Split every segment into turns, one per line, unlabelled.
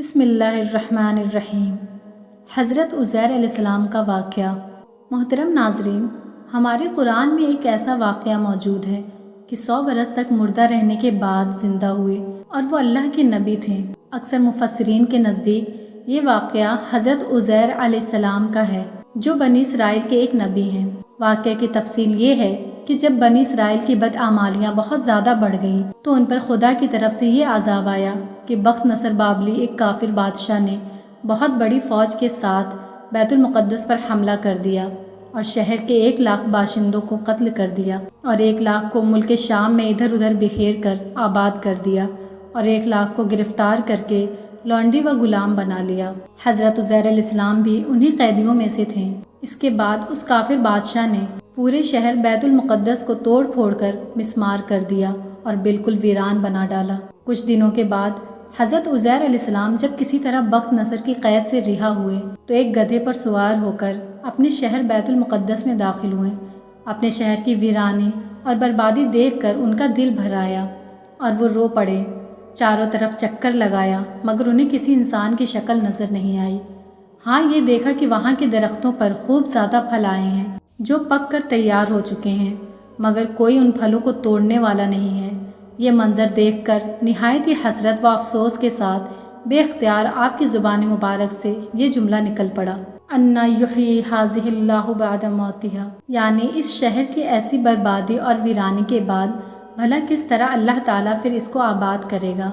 بسم اللہ الرحمن الرحیم۔ حضرت عزیر علیہ السلام کا واقعہ۔ محترم ناظرین، ہمارے قرآن میں ایک ایسا واقعہ موجود ہے کہ 100 برس تک مردہ رہنے کے بعد زندہ ہوئے اور وہ اللہ کے نبی تھے۔ اکثر مفسرین کے نزدیک یہ واقعہ حضرت عزیر علیہ السلام کا ہے، جو بنی اسرائیل کے ایک نبی ہیں۔ واقعہ کی تفصیل یہ ہے کہ جب بنی اسرائیل کی بدعمالیاں بہت زیادہ بڑھ گئیں تو ان پر خدا کی طرف سے یہ عذاب آیا کہ بخت نصر بابلی ایک کافر بادشاہ نے بہت بڑی فوج کے ساتھ بیت المقدس پر حملہ کر دیا اور شہر کے 1 لاکھ باشندوں کو قتل کر دیا اور 1 لاکھ کو ملک شام میں ادھر ادھر بکھیر کر آباد کر دیا اور 1 لاکھ کو گرفتار کر کے لونڈی و غلام بنا لیا۔ حضرت عزیر علیہ السلام بھی انہی قیدیوں میں سے تھے۔ اس کے بعد اس کافر بادشاہ نے پورے شہر بیت المقدس کو توڑ پھوڑ کر مسمار کر دیا اور بالکل ویران بنا ڈالا۔ کچھ دنوں کے بعد حضرت عزیر علیہ السلام جب کسی طرح بخت نصر کی قید سے رہا ہوئے تو ایک گدھے پر سوار ہو کر اپنے شہر بیت المقدس میں داخل ہوئے۔ اپنے شہر کی ویرانی اور بربادی دیکھ کر ان کا دل بھر آیا اور وہ رو پڑے۔ چاروں طرف چکر لگایا مگر انہیں کسی انسان کی شکل نظر نہیں آئی۔ ہاں، یہ دیکھا کہ وہاں کے درختوں پر خوب زیادہ پھل آئے ہیں جو پک کر تیار ہو چکے ہیں، مگر کوئی ان پھلوں کو توڑنے والا نہیں ہے۔ یہ منظر دیکھ کر نہایت ہی حسرت و افسوس کے ساتھ بے اختیار آپ کی زبان مبارک سے یہ جملہ نکل پڑا، انا یحیی ھذہ اللہ بعد موتہا، یعنی اس شہر کی ایسی بربادی اور ویرانی کے بعد بھلا کس طرح اللہ تعالیٰ پھر اس کو آباد کرے گا۔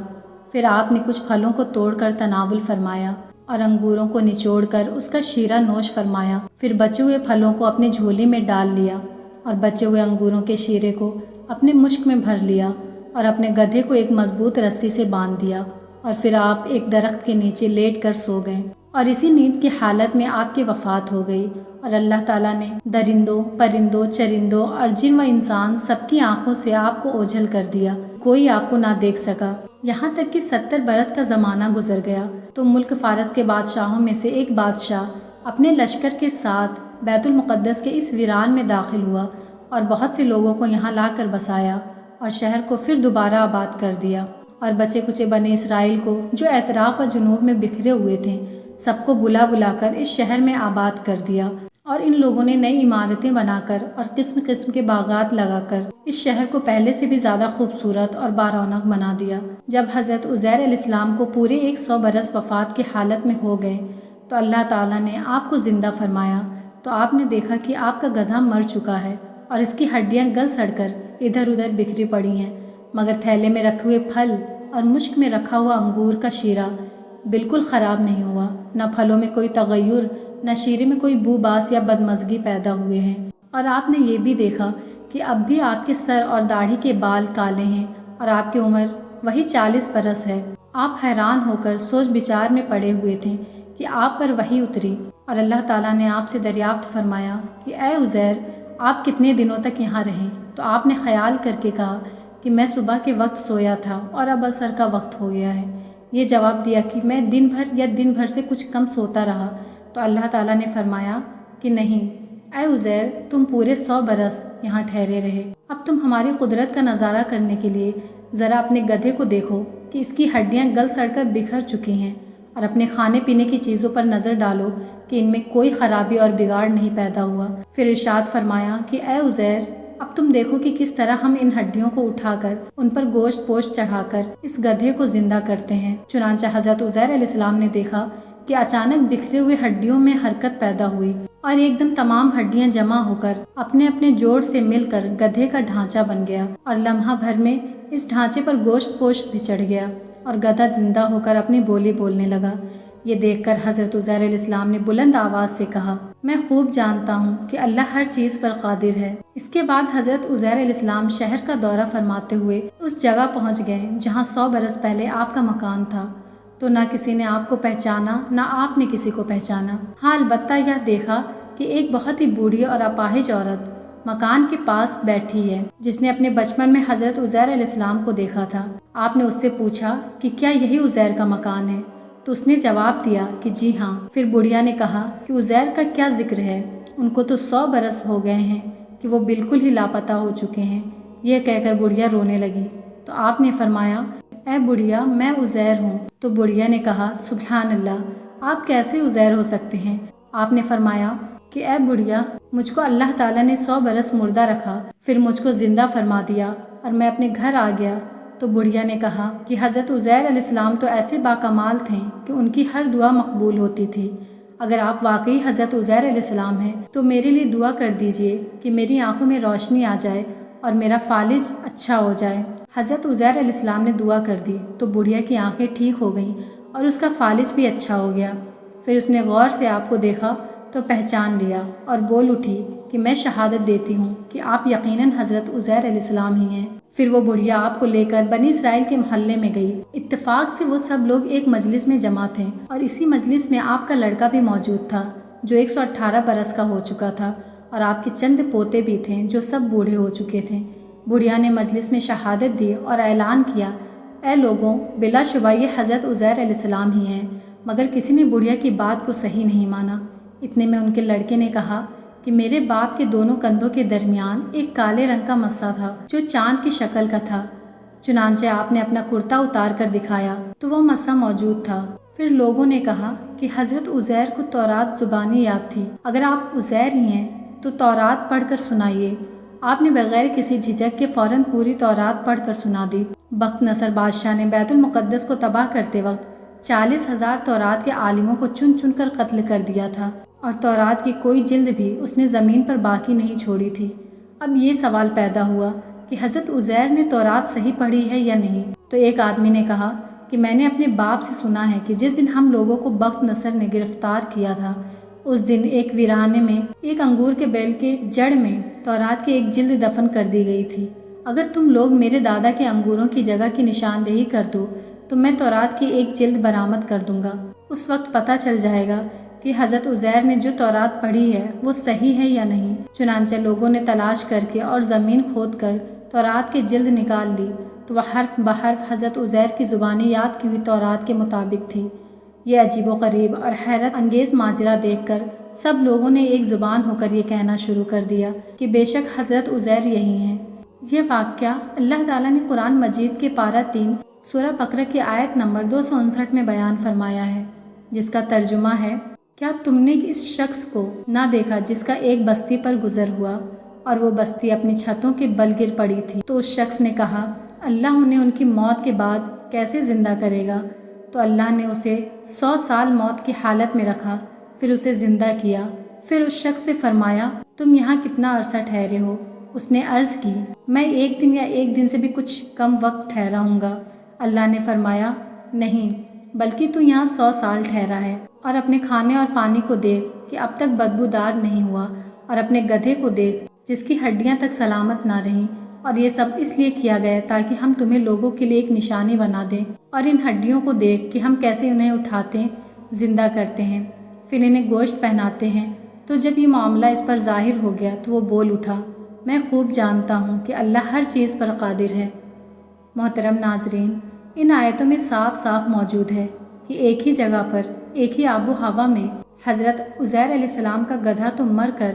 پھر آپ نے کچھ پھلوں کو توڑ کر تناول فرمایا اور انگوروں کو نچوڑ کر اس کا شیرہ نوش فرمایا۔ پھر بچے ہوئے پھلوں کو اپنے جھولی میں ڈال لیا اور بچے ہوئے انگوروں کے شیرے کو اپنے مشک میں بھر لیا اور اپنے گدھے کو ایک مضبوط رسی سے باندھ دیا اور پھر آپ ایک درخت کے نیچے لیٹ کر سو گئے اور اسی نیند کی حالت میں آپ کی وفات ہو گئی۔ اور اللہ تعالیٰ نے درندوں، پرندوں، چرندوں اور جن و انسان سب کی آنکھوں سے آپ کو اوجھل کر دیا، کوئی آپ کو نہ دیکھ سکا۔ یہاں تک کہ 70 برس کا زمانہ گزر گیا تو ملک فارس کے بادشاہوں میں سے ایک بادشاہ اپنے لشکر کے ساتھ بیت المقدس کے اس ویران میں داخل ہوا اور بہت سے لوگوں کو یہاں لا کر بسایا اور شہر کو پھر دوبارہ آباد کر دیا اور بچے کچے بنی اسرائیل کو جو اطراف و جنوب میں بکھرے ہوئے تھے سب کو بلا بلا کر اس شہر میں آباد کر دیا اور ان لوگوں نے نئی عمارتیں بنا کر اور قسم قسم کے باغات لگا کر اس شہر کو پہلے سے بھی زیادہ خوبصورت اور بارونق بنا دیا۔ جب حضرت عزیر علیہ السلام کو پورے 100 برس وفات کی حالت میں ہو گئے تو اللہ تعالیٰ نے آپ کو زندہ فرمایا تو آپ نے دیکھا کہ آپ کا گدھا مر چکا ہے اور اس کی ہڈیاں گل سڑ کر ادھر ادھر بکھری پڑی ہیں، مگر تھیلے میں رکھے ہوئے پھل اور مشک میں رکھا ہوا انگور کا شیرہ بالکل خراب نہیں ہوا۔ نہ پھلوں میں کوئی تغیر، نہ شیرے میں کوئی بو باس یا بدمزگی پیدا ہوئے ہیں۔ اور آپ نے یہ بھی دیکھا کہ اب بھی آپ کے سر اور داڑھی کے بال کالے ہیں اور آپ کی عمر وہی 40 برس ہے۔ آپ حیران ہو کر سوچ بچار میں پڑے ہوئے تھے کہ آپ پر وحی اتری اور اللہ تعالیٰ نے آپ سے دریافت فرمایا کہ اے عزیر، آپ کتنے دنوں تک یہاں رہیں؟ تو آپ نے خیال کر کے کہا کہ میں صبح کے وقت سویا تھا اور اب عصر کا وقت ہو گیا ہے۔ یہ جواب دیا کہ میں دن بھر یا دن بھر سے کچھ کم سوتا رہا۔ تو اللہ تعالیٰ نے فرمایا کہ نہیں اے عزیر، تم پورے 100 برس یہاں ٹھہرے رہے۔ اب تم ہماری قدرت کا نظارہ کرنے کے لیے ذرا اپنے گدھے کو دیکھو کہ اس کی ہڈیاں گل سڑ کر بکھر چکی ہیں، اور اپنے کھانے پینے کی چیزوں پر نظر ڈالو کہ ان میں کوئی خرابی اور بگاڑ نہیں پیدا ہوا۔ پھر ارشاد فرمایا کہ اے عزیر، اب تم دیکھو کہ کس طرح ہم ان ہڈیوں کو اٹھا کر ان پر گوشت پوشت چڑھا کر اس گدھے کو زندہ کرتے ہیں۔ چنانچہ حضرت عزیر علیہ السلام نے دیکھا کہ اچانک بکھرے ہوئے ہڈیوں میں حرکت پیدا ہوئی اور ایک دم تمام ہڈیاں جمع ہو کر اپنے اپنے جوڑ سے مل کر گدھے کا ڈھانچہ بن گیا اور لمحہ بھر میں اس ڈھانچے پر گوشت پوشت بھی چڑھ گیا اور گدھا زندہ ہو کر اپنی بولی بولنے لگا۔ یہ دیکھ کر حضرت عزیر علیہ السلام نے بلند آواز سے کہا، میں خوب جانتا ہوں کہ اللہ ہر چیز پر قادر ہے۔ اس کے بعد حضرت عزیر علیہ السلام شہر کا دورہ فرماتے ہوئے اس جگہ پہنچ گئے جہاں 100 برس پہلے آپ کا مکان تھا۔ تو نہ کسی نے آپ کو پہچانا نہ آپ نے کسی کو پہچانا۔ ہاں، البتہ یہ دیکھا کہ ایک بہت ہی بوڑھی اور اپاہج عورت مکان کے پاس بیٹھی ہے جس نے اپنے بچپن میں حضرت عزیر علیہ السلام کو دیکھا تھا۔ آپ نے اس سے پوچھا کہ کیا یہی عزیر کا مکان ہے؟ تو اس نے جواب دیا کہ جی ہاں۔ پھر بڑھیا نے کہا کہ عزیر کا کیا ذکر ہے، ان کو تو 100 برس ہو گئے ہیں کہ وہ بالکل ہی لاپتہ ہو چکے ہیں۔ یہ کہہ کر بڑھیا رونے لگی۔ تو آپ نے فرمایا، اے بڑھیا میں عزیر ہوں۔ تو بڑھیا نے کہا سبحان اللہ، آپ کیسے عزیر ہو سکتے ہیں؟ آپ نے فرمایا کہ اے بڑھیا، مجھ کو اللہ تعالیٰ نے 100 برس مردہ رکھا، پھر مجھ کو زندہ فرما دیا اور میں اپنے گھر آ گیا۔ تو بڑھیا نے کہا کہ حضرت عزیر علیہ السلام تو ایسے باکمال تھے کہ ان کی ہر دعا مقبول ہوتی تھی۔ اگر آپ واقعی حضرت عزیر علیہ السلام ہیں تو میرے لیے دعا کر دیجئے کہ میری آنکھوں میں روشنی آ جائے اور میرا فالج اچھا ہو جائے۔ حضرت عزیر علیہ السلام نے دعا کر دی تو بڑھیا کی آنکھیں ٹھیک ہو گئیں اور اس کا فالج بھی اچھا ہو گیا۔ پھر اس نے غور سے آپ کو دیکھا تو پہچان لیا اور بول اٹھی کہ میں شہادت دیتی ہوں کہ آپ یقیناً حضرت عزیر علیہ السلام ہی ہیں۔ پھر وہ بڑھیا آپ کو لے کر بنی اسرائیل کے محلے میں گئی۔ اتفاق سے وہ سب لوگ ایک مجلس میں جمع تھے اور اسی مجلس میں آپ کا لڑکا بھی موجود تھا جو 118 برس کا ہو چکا تھا، اور آپ کے چند پوتے بھی تھے جو سب بوڑھے ہو چکے تھے۔ بڑھیا نے مجلس میں شہادت دی اور اعلان کیا، اے لوگوں، بلا شبہ یہ حضرت عزیر علیہ السلام ہی ہیں۔ مگر کسی نے بڑھیا کی بات کو صحیح نہیں مانا۔ اتنے میں ان کے لڑکے نے کہا کہ میرے باپ کے دونوں کندھوں کے درمیان ایک کالے رنگ کا مسا تھا جو چاند کی شکل کا تھا۔ چنانچہ آپ نے اپنا کرتا اتار کر دکھایا تو وہ مسا موجود تھا۔ پھر لوگوں نے کہا کہ حضرت عزیر کو تورات زبانی یاد تھی، اگر آپ عزیر ہی ہیں تو تورات پڑھ کر سنائیے۔ آپ نے بغیر کسی جھجک کے فوراً پوری تورات پڑھ کر سنا دی۔ بخت نصر بادشاہ نے بیت المقدس کو تباہ کرتے وقت 40,000 تورات کے عالموں کو چن چن کر قتل کر دیا تھا، اور تورات کی کوئی جلد بھی اس نے زمین پر باقی نہیں چھوڑی تھی۔ اب یہ سوال پیدا ہوا کہ حضرت عزیر نے تورات صحیح پڑھی ہے یا نہیں؟ تو ایک آدمی نے کہا کہ میں نے اپنے باپ سے سنا ہے کہ جس دن ہم لوگوں کو بخت نصر نے گرفتار کیا تھا، اس دن ایک ویرانے میں ایک انگور کے بیل کے جڑ میں تورات کی ایک جلد دفن کر دی گئی تھی۔ اگر تم لوگ میرے دادا کے انگوروں کی جگہ کی نشاندہی کر دو تو میں تورات کی ایک جلد برآمد کر دوں گا۔ اس وقت پتہ چل جائے گا کہ حضرت عزیر نے جو تورات پڑھی ہے وہ صحیح ہے یا نہیں۔ چنانچہ لوگوں نے تلاش کر کے اور زمین کھود کر تورات کی جلد نکال لی تو وہ حرف بحرف حضرت عزیر کی زبانی یاد کی ہوئی تورات کے مطابق تھی۔ یہ عجیب و غریب اور حیرت انگیز ماجرا دیکھ کر سب لوگوں نے ایک زبان ہو کر یہ کہنا شروع کر دیا کہ بے شک حضرت عزیر یہی ہیں۔ یہ واقعہ اللہ تعالیٰ نے قرآن مجید کے پارہ 3 سورہ بقرہ کی آیت نمبر 259 میں بیان فرمایا ہے، جس کا ترجمہ ہے، کیا تم نے اس شخص کو نہ دیکھا جس کا ایک بستی پر گزر ہوا اور وہ بستی اپنی چھتوں کے بل گر پڑی تھی؟ تو اس شخص نے کہا، اللہ انہیں ان کی موت کے بعد کیسے زندہ کرے گا؟ تو اللہ نے اسے 100 سال موت کی حالت میں رکھا، پھر اسے زندہ کیا۔ پھر اس شخص سے فرمایا، تم یہاں کتنا عرصہ ٹھہرے ہو؟ اس نے عرض کی، میں 1 دن یا 1 دن سے بھی کچھ کم وقت ٹھہرا ہوں گا۔ اللہ نے فرمایا، نہیں بلکہ تو یہاں 100 سال ٹھہرا ہے، اور اپنے کھانے اور پانی کو دیکھ کہ اب تک بدبودار نہیں ہوا، اور اپنے گدھے کو دیکھ جس کی ہڈیاں تک سلامت نہ رہیں، اور یہ سب اس لیے کیا گیا تاکہ ہم تمہیں لوگوں کے لیے ایک نشانی بنا دیں، اور ان ہڈیوں کو دیکھ کہ ہم کیسے انہیں اٹھاتے زندہ کرتے ہیں، پھر انہیں گوشت پہناتے ہیں۔ تو جب یہ معاملہ اس پر ظاہر ہو گیا تو وہ بول اٹھا، میں خوب جانتا ہوں کہ اللہ ہر چیز پر قادر ہے۔ محترم ناظرین، ان آیتوں میں صاف صاف موجود ہے کہ ایک ہی جگہ پر ایک ہی آب و ہوا میں حضرت عزیر علیہ السلام کا گدھا تو مر کر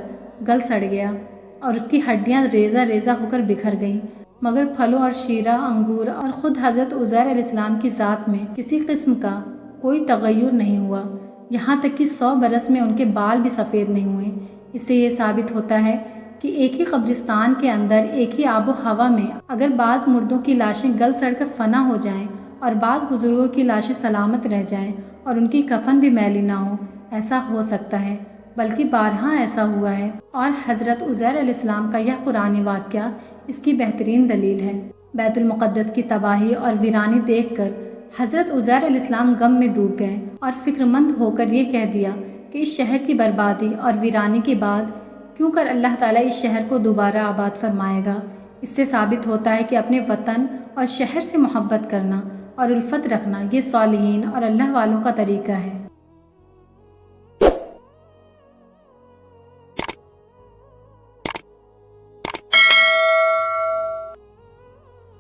گل سڑ گیا اور اس کی ہڈیاں ریزہ ریزہ ہو کر بکھر گئیں، مگر پھلوں اور شیرہ، انگور اور خود حضرت عزیر علیہ السلام کی ذات میں کسی قسم کا کوئی تغیر نہیں ہوا، یہاں تک کہ 100 برس میں ان کے بال بھی سفید نہیں ہوئے۔ اس سے یہ ثابت ہوتا ہے کہ ایک ہی قبرستان کے اندر ایک ہی آب و ہوا میں اگر بعض مردوں کی لاشیں گل سڑ کر فنا ہو جائیں اور بعض بزرگوں کی لاشیں سلامت رہ جائیں اور ان کی کفن بھی میلی نہ ہو، ایسا ہو سکتا ہے، بلکہ بارہا ایسا ہوا ہے، اور حضرت عزیر علیہ السلام کا یہ قرآنی واقعہ اس کی بہترین دلیل ہے۔ بیت المقدس کی تباہی اور ویرانی دیکھ کر حضرت عزیر علیہ السلام غم میں ڈوب گئے اور فکر مند ہو کر یہ کہہ دیا کہ اس شہر کی بربادی اور ویرانی کے بعد کیوں کر اللہ تعالیٰ اس شہر کو دوبارہ آباد فرمائے گا۔ اس سے ثابت ہوتا ہے کہ اپنے وطن اور شہر سے محبت کرنا اور الفت رکھنا یہ صالحین اور اللہ والوں کا طریقہ ہے۔